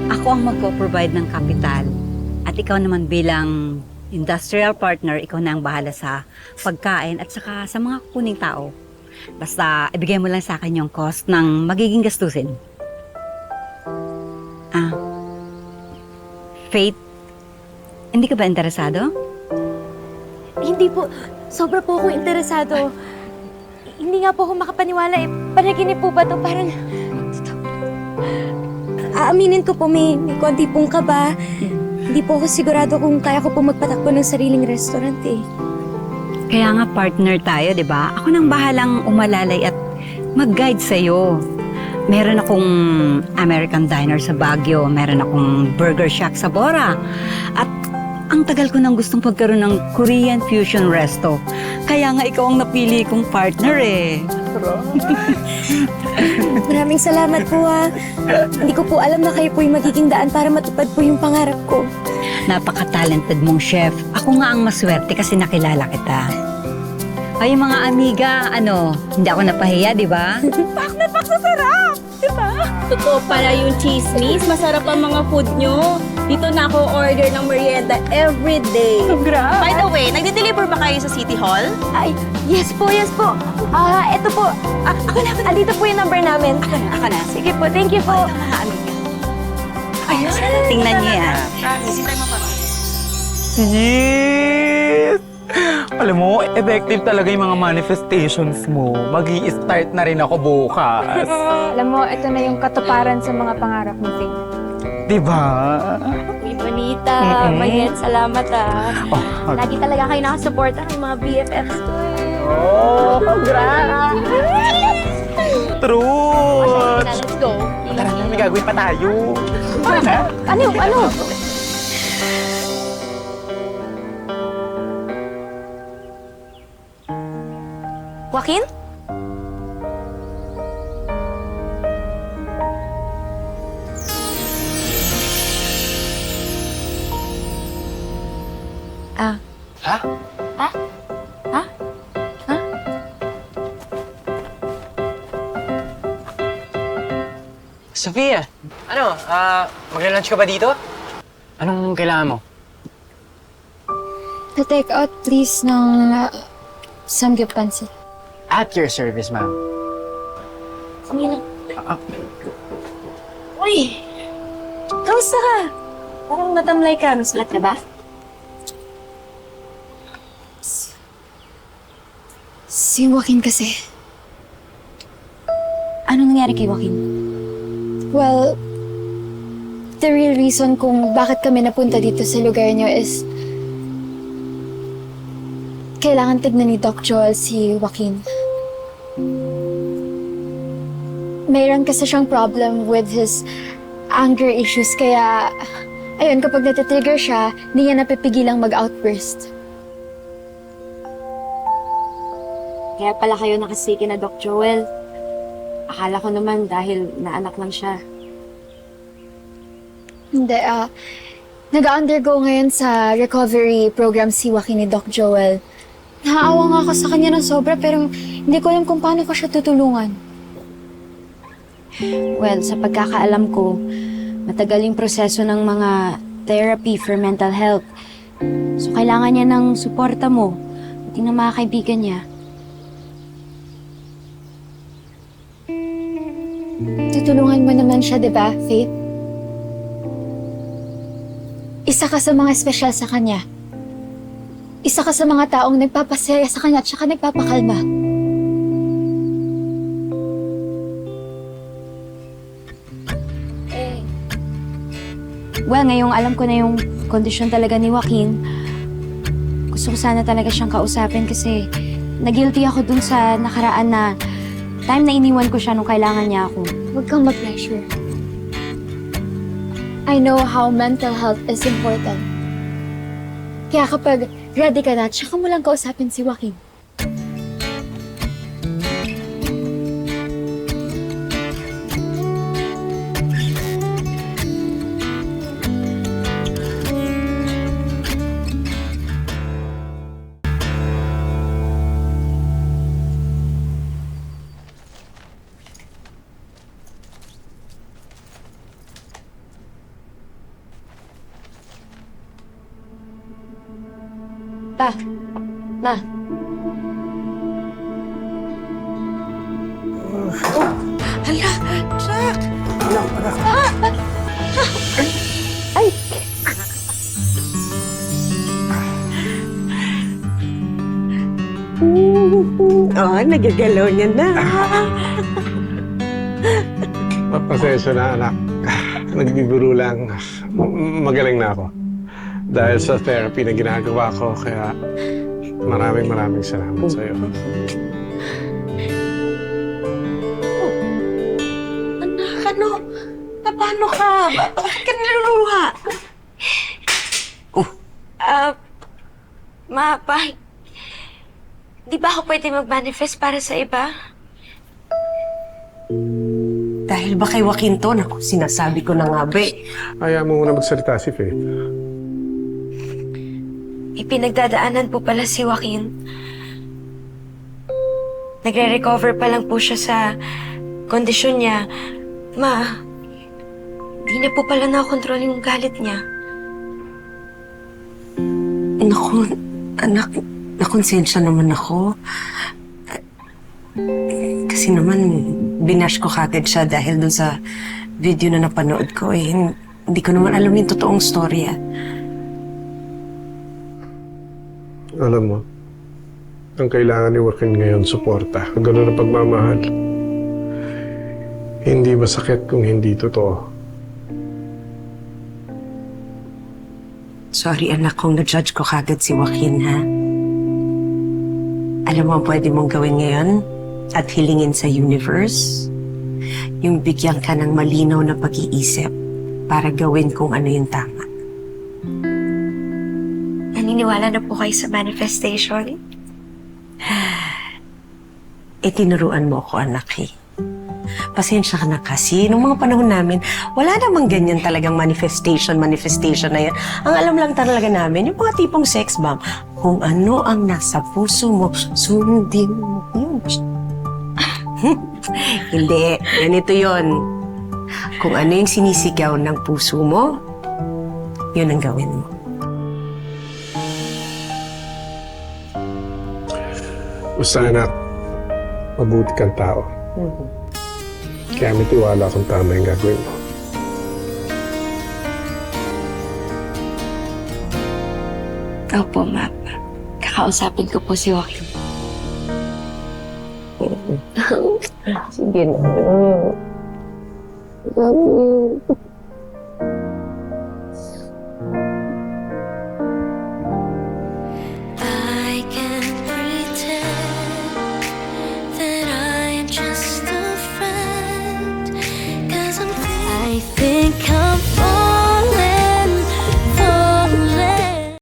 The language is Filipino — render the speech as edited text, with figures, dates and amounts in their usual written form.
Ako ang magpo-provide ng kapital at ikaw naman bilang industrial partner, ikaw na ang bahala sa pagkain at saka sa mga kukuning tao. Basta ibigay mo lang sa akin yung cost ng magiging gastusin. Ah, Faith, hindi ka ba interesado? Hindi po. Sobra po akong interesado. Hindi nga po ako makapaniwala eh. Panaginip po ba ito? Parang... Aaminin ko po, may konti pong kaba. Hindi po ako sigurado kung kaya ko po magpatakbo ng sariling restaurant eh. Kaya nga partner tayo, di ba? Ako nang bahalang umalalay at mag-guide sa'yo. Meron akong American diner sa Baguio, meron akong burger shack sa Bora. At ang tagal ko nang gustong pagkaroon ng Korean fusion resto. Kaya nga ikaw ang napili kong partner eh. Maraming salamat po ah. Hindi ko po alam na kayo po yung magiging daan para matupad po yung pangarap ko. Napaka-talented mong chef. Ako nga ang maswerte kasi nakilala kita. Ay, mga amiga, hindi ako napahiya, di ba? Pak na sarap! Diba? Totoo pala yung chismis. Masarap ang mga food nyo. Dito na ako order ng merienda every day. Grabe! By the way, nagde-deliver ba kayo sa City Hall? Ay, yes po, yes po. Eto po. Ako na. Dito po yung number namin. Ako na. Sige po, thank you po. Mga amiga. Ayun, tingnan niyo yan. Promise, tayo mo pa. Yes! Alam mo, effective talaga yung mga manifestations mo. Mag-i-start na rin ako bukas. Alam mo, ito na yung katuparan sa mga pangarap mo, Faith. Diba? Uy, Bonita. Mayan, salamat Oh, Lagi talaga kayo nakasuporta ng mga BFFs ko eh. oh, congrats! Truth! Let's go. Tara na, may gagawin pa tayo. Tara na. Ano? Joaquin? Ha? Sofia, magla-lunch ka ba dito? Anong kailangan mo? To-take out, please, ng samgyup pancit. At your service, ma'am. Uy! Kamusta ka? Parang natamlay ka. Masulat na ba? Si Joaquin kasi. Anong nangyari kay Joaquin? Well, the real reason kung bakit kami napunta dito sa lugar niyo is kailangan tignan ni Doc Joel si Joaquin. Mayroon kasi siyang problem with his anger issues kaya ayun, kapag natitrigger siya, hindi niya napipigilang mag-outburst. Kaya pala kayo nakasiki na Doc Joel. Akala ko naman dahil naanak lang siya. Hindi, nag-undergo ngayon sa recovery program si Joaquin ni Doc Joel. Naaawa nga ako sa kanya ng sobra pero hindi ko alam kung paano ko siya tutulungan. Well, sa pagkakaalam ko, matagal yung proseso ng mga therapy for mental health. So, kailangan niya ng suporta mo, pati ng mga kaibigan niya. Tutulungan mo naman siya, di ba, Faith? Isa ka sa mga espesyal sa kanya. Isa ka sa mga taong nagpapasaya sa kanya at saka nagpapakalma. Well, ngayong alam ko na yung kondisyon talaga ni Joaquin, gusto ko sana talaga siyang kausapin kasi nag-guilty ako dun sa nakaraan na time na iniwan ko siya nung kailangan niya ako. Huwag kang mag-pressure. I know how mental health is important. Kaya kapag ready ka na, tsaka mo lang kausapin si Joaquin. Pa. Ma. Hala, Jack! Oh, nagagalaw niya na. Pasensya na, anak. Nagbibiro lang. Magaling na ako. Dahil sa therapy na ginagawa ko, kaya maraming salamat sa'yo. Anak, ano? Paano ka? Bakit ka niluluha? Di ba ako pwede mag-manifest para sa iba? Dahil ba kay Joaquin to? Naku, sinasabi ko na nga ba eh. Ayaw mo muna magsalita si Faith. May pinagdadaanan po pala si Joaquin. Nagre-recover pa lang po siya sa kondisyon niya. Ma, di na po pala nakontrol yung galit niya. Naku, anak, nakonsensya naman ako. Kasi naman, binash ko kagad siya dahil dun sa video na napanood ko eh. Hindi ko naman alam yung totoong storya. Alam mo, ang kailangan ni Joaquin ngayon, suporta. Ganun ang pagmamahal. Hindi masakit kung hindi totoo. Sorry anak kung na-judge ko kagad si Joaquin, ha? Alam mo ang pwede mong gawin ngayon at hilingin sa universe? Yung bigyan ka ng malinaw na pag-iisip para gawin kung ano yung tama. Naniniwala na po kayo sa manifestation? Tinuruan mo ako, anak, eh. Pasensya ka na kasi. Nung mga panahon namin, wala namang ganyan talagang manifestation na yan. Ang alam lang talaga namin, yung mga tipong sex bomb. Kung ano ang nasa puso mo, sundin mo yun. Hindi. Ganito yon. Kung ano yung sinisigaw ng puso mo, yun ang gawin mo. Basta anak, mabuti kang tao. Kaya may tiwala kung tama yung gagawin mo. Opo, Ma. Kakausapin ko po si Joaquin. Sige na.